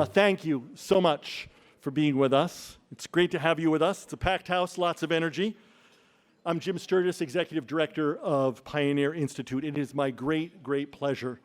Thank you so much for being with us. It's great to have you with us. It's a packed house, lots of energy. I'm Jim Stergios, Executive Director of Pioneer Institute. It is my great, great pleasure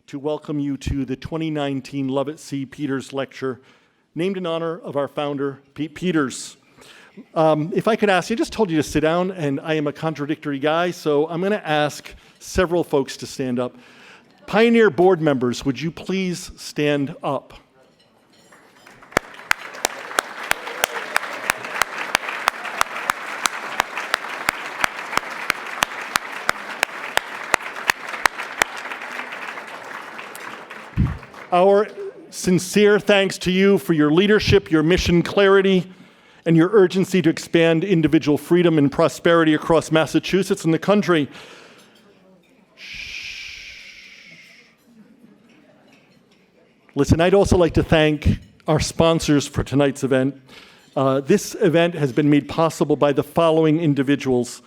to welcome you to the 2019 Lovett C. Peters Lecture, named in honor of our founder, Pete Peters. If I could ask you, I just told you to sit down, and I am a contradictory guy, so I'm going to ask several folks to stand up. Pioneer board members, would you please stand up? Our sincere thanks to you for your leadership, your mission clarity, and your urgency to expand individual freedom and prosperity across Massachusetts and the country. Listen, I'd also like to thank our sponsors for tonight's event. This event has been made possible by the following individuals: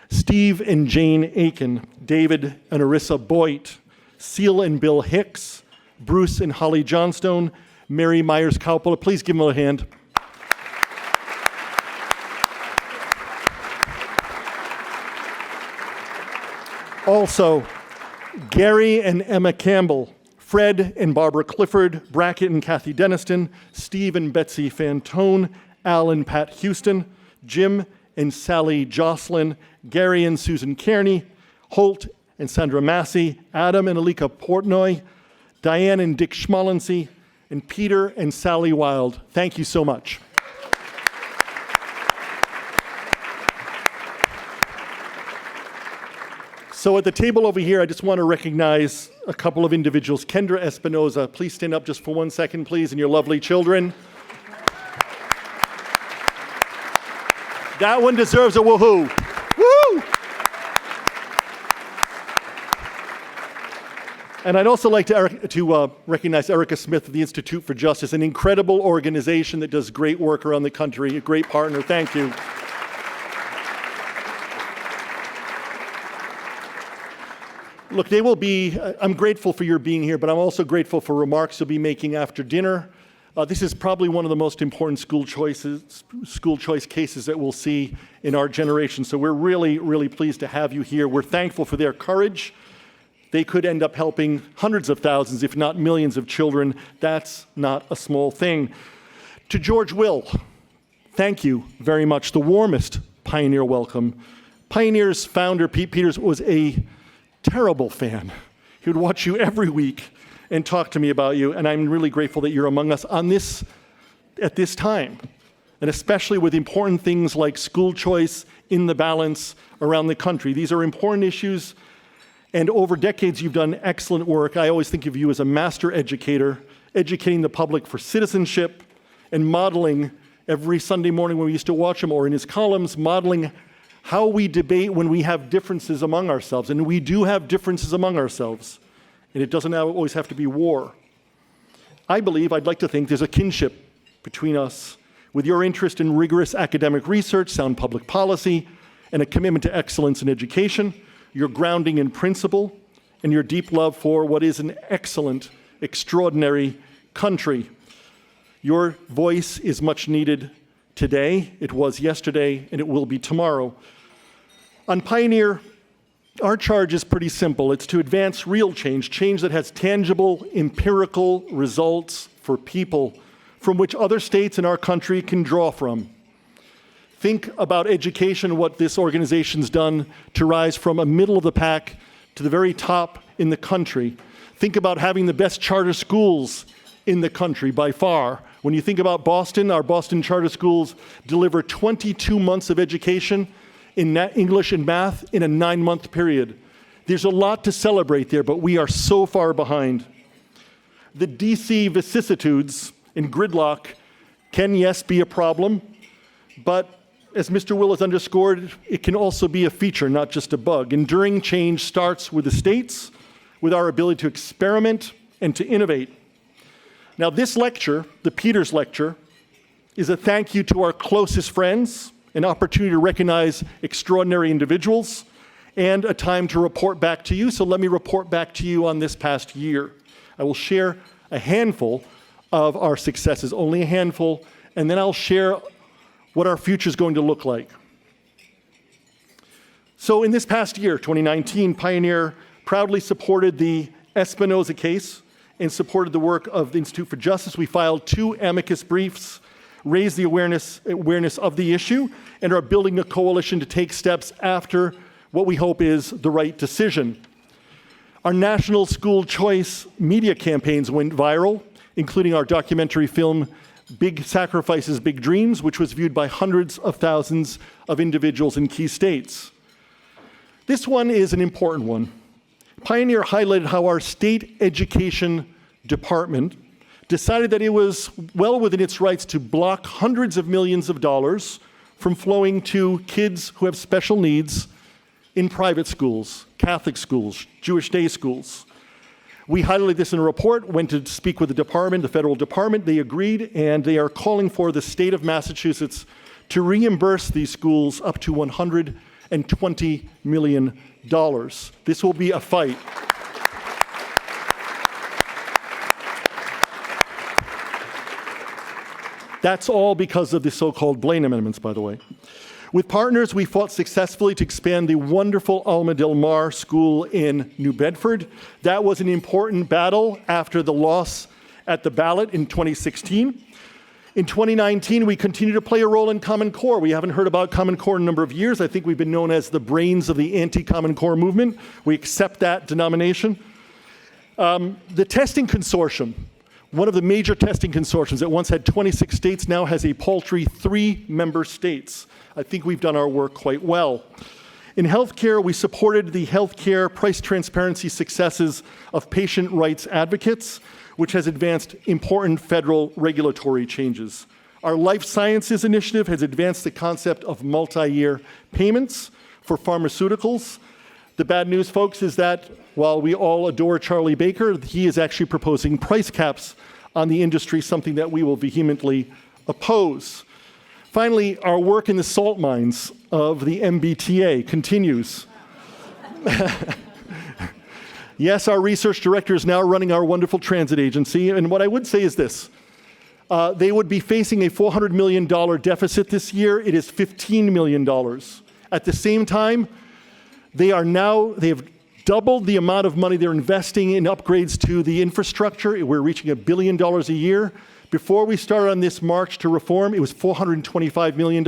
Steve and Jane Aiken, David and Arissa Boyd, Seal and Bill Hicks, Bruce and Holly Johnstone, Mary Myers-Coppola. Please give them a hand. Also, Gary and Emma Campbell, Fred and Barbara Clifford, Brackett and Kathy Deniston, Steve and Betsy Fantone, Al and Pat Houston, Jim and Sally Jocelyn, Gary and Susan Kearney, Holt and Sandra Massey, Adam and Alika Portnoy, Diane and Dick Schmolensee, and Peter and Sally Wild. Thank you so much. So at the table over here, I just want to recognize a couple of individuals. Kendra Espinoza, please stand up just for 1 second, please, and your lovely children. That one deserves a woohoo. Woo! And I'd also like to recognize Erica Smith of the Institute for Justice, an incredible organization that does great work around the country, a great partner. Thank you. Look, I'm grateful for your being here, but I'm also grateful for remarks you'll be making after dinner. This is probably one of the most important school choice cases that we'll see in our generation. So we're really, really pleased to have you here. We're thankful for their courage. They could end up helping hundreds of thousands, if not millions of children. That's not a small thing. To George Will, thank you very much. The warmest Pioneer welcome. Pioneer's founder, Pete Peters, was a terrible fan. He would watch you every week and talk to me about you, and I'm really grateful that you're among us at this time, and especially with important things like school choice in the balance around the country. These are important issues, and over decades you've done excellent work. I always think of you as a master educator, educating the public for citizenship and modeling every Sunday morning when we used to watch him, or in his columns, modeling how we debate when we have differences among ourselves. And we do have differences among ourselves. And it doesn't always have to be war. I'd like to think there's a kinship between us with your interest in rigorous academic research, sound public policy, and a commitment to excellence in education, your grounding in principle, and your deep love for what is an excellent, extraordinary country. Your voice is much needed today, it was yesterday, and it will be tomorrow. On Pioneer, our charge is pretty simple. It's to advance real change, change that has tangible, empirical results for people from which other states in our country can draw from. Think about education, what this organization's done to rise from a middle of the pack to the very top in the country. Think about having the best charter schools in the country by far. When you think about Boston, our Boston charter schools deliver 22 months of education in English and math in a 9-month period. There's a lot to celebrate there, but we are so far behind. The DC vicissitudes and gridlock can, yes, be a problem, but as Mr. Will has underscored, it can also be a feature, not just a bug. Enduring change starts with the states, with our ability to experiment and to innovate. Now, this lecture, the Peters Lecture, is a thank you to our closest friends, an opportunity to recognize extraordinary individuals, and a time to report back to you. So let me report back to you on this past year. I will share a handful of our successes, only a handful, and then I'll share what our future is going to look like. So in this past year, 2019, Pioneer proudly supported the Espinoza case and supported the work of the Institute for Justice. We filed 2 amicus briefs, raised the awareness of the issue, and are building a coalition to take steps after what we hope is the right decision. Our national school choice media campaigns went viral, including our documentary film, Big Sacrifices, Big Dreams, which was viewed by hundreds of thousands of individuals in key states. This one is an important one. Pioneer highlighted how our state education department decided that it was well within its rights to block hundreds of millions of dollars from flowing to kids who have special needs in private schools, Catholic schools, Jewish day schools. We highlighted this in a report, went to speak with the department, the federal department. They agreed, and they are calling for the state of Massachusetts to reimburse these schools up to $120 million. This will be a fight. That's all because of the so-called Blaine amendments, by the way. With partners, we fought successfully to expand the wonderful Alma Del Mar School in New Bedford. That was an important battle after the loss at the ballot in 2016. In 2019, we continue to play a role in Common Core. We haven't heard about Common Core in a number of years. I think we've been known as the brains of the anti-Common Core movement. We accept that denomination. The testing consortium, one of the major testing consortiums that once had 26 states, now has a paltry 3 member states. I think we've done our work quite well. In healthcare, we supported the healthcare price transparency successes of patient rights advocates, which has advanced important federal regulatory changes. Our life sciences initiative has advanced the concept of multi-year payments for pharmaceuticals. The bad news, folks, is that while we all adore Charlie Baker, he is actually proposing price caps on the industry, something that we will vehemently oppose. Finally, our work in the salt mines of the MBTA continues. Yes, our research director is now running our wonderful transit agency, and what I would say is this. They would be facing a $400 million deficit this year. It is $15 million. At the same time, they have doubled the amount of money they're investing in upgrades to the infrastructure. We're reaching $1 billion a year. Before we started on this march to reform, it was $425 million.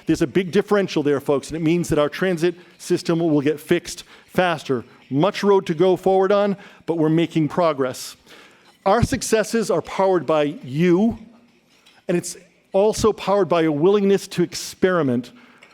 There's a big differential there, folks, and it means that our transit system will get fixed faster. Much road to go forward on, but we're making progress. Our successes are powered by you, and it's also powered by a willingness to experiment.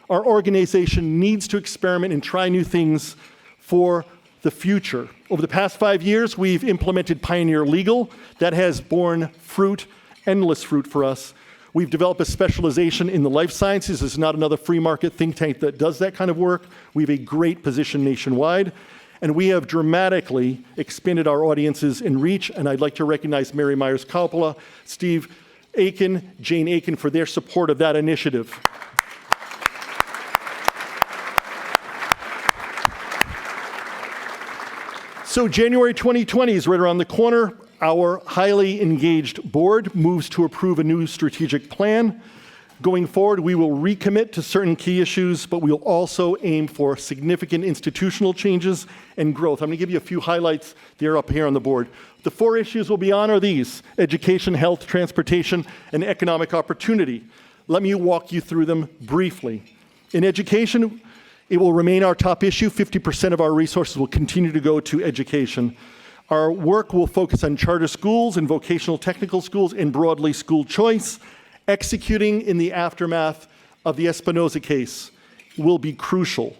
Our organization needs to experiment and try new things for the future. Over the past 5 years, we've implemented Pioneer Legal. That has borne fruit, endless fruit for us. We've developed a specialization in the life sciences. It's not another free market think tank that does that kind of work. We have a great position nationwide. And we have dramatically expanded our audiences in reach. And I'd like to recognize Mary Myers-Coppola, Steve Aiken, Jane Aiken for their support of that initiative. So January 2020 is right around the corner. Our highly engaged board moves to approve a new strategic plan. Going forward, we will recommit to certain key issues, but we'll also aim for significant institutional changes and growth. I'm going to give you a few highlights. They're up here on the board. The 4 issues we'll be on are these: education, health, transportation, and economic opportunity. Let me walk you through them briefly. In education, it will remain our top issue. 50% of our resources will continue to go to education. Our work will focus on charter schools and vocational technical schools and broadly school choice. Executing in the aftermath of the Espinoza case will be crucial.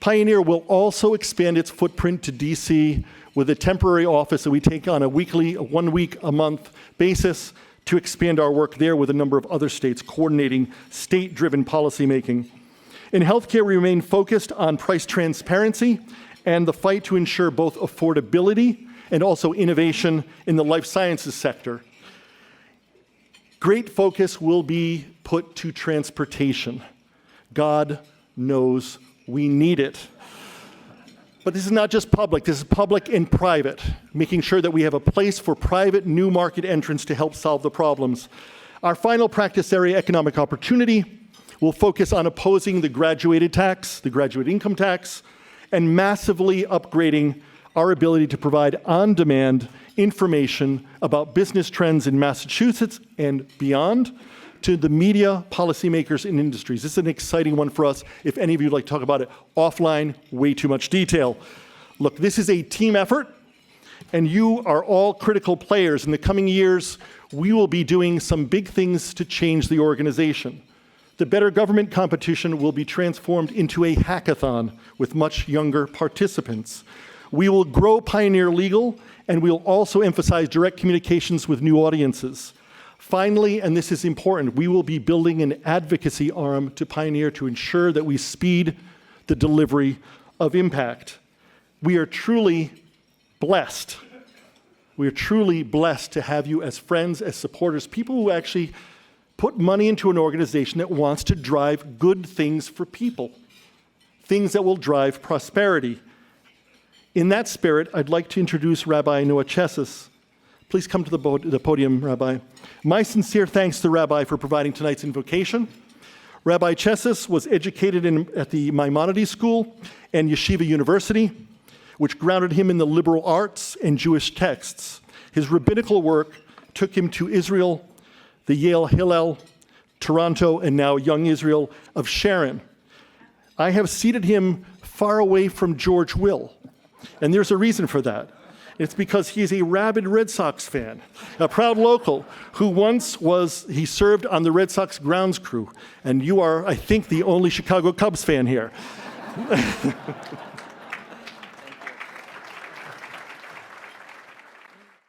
Pioneer will also expand its footprint to DC with a temporary office that we take on a 1 week a month basis to expand our work there with a number of other states, coordinating state-driven policymaking. In healthcare, we remain focused on price transparency and the fight to ensure both affordability and also innovation in the life sciences sector. Great focus will be put to transportation. God knows we need it. But this is not just public, this is public and private, making sure that we have a place for private new market entrants to help solve the problems. Our final practice area, economic opportunity, will focus on opposing the graduated tax, the graduate income tax, and massively upgrading our ability to provide on-demand information about business trends in Massachusetts and beyond to the media, policymakers, and industries. This is an exciting one for us. If any of you would like to talk about it offline, way too much detail. Look, this is a team effort, and you are all critical players. In the coming years, we will be doing some big things to change the organization. The Better Government competition will be transformed into a hackathon with much younger participants. We will grow Pioneer Legal, and we'll also emphasize direct communications with new audiences. Finally, and this is important, we will be building an advocacy arm to Pioneer to ensure that we speed the delivery of impact. We are truly blessed. We are truly blessed to have you as friends, as supporters, people who actually put money into an organization that wants to drive good things for people, things that will drive prosperity. In that spirit, I'd like to introduce Rabbi Noah Chessis. Please come to the podium, Rabbi. My sincere thanks to the Rabbi for providing tonight's invocation. Rabbi Chessis was educated at the Maimonides School and Yeshiva University, which grounded him in the liberal arts and Jewish texts. His rabbinical work took him to Israel, the Yale Hillel, Toronto, and now Young Israel of Sharon. I have seated him far away from George Will, and there's a reason for that. It's because he's a rabid Red Sox fan, a proud local who he served on the Red Sox grounds crew. And you are, I think, the only Chicago Cubs fan here.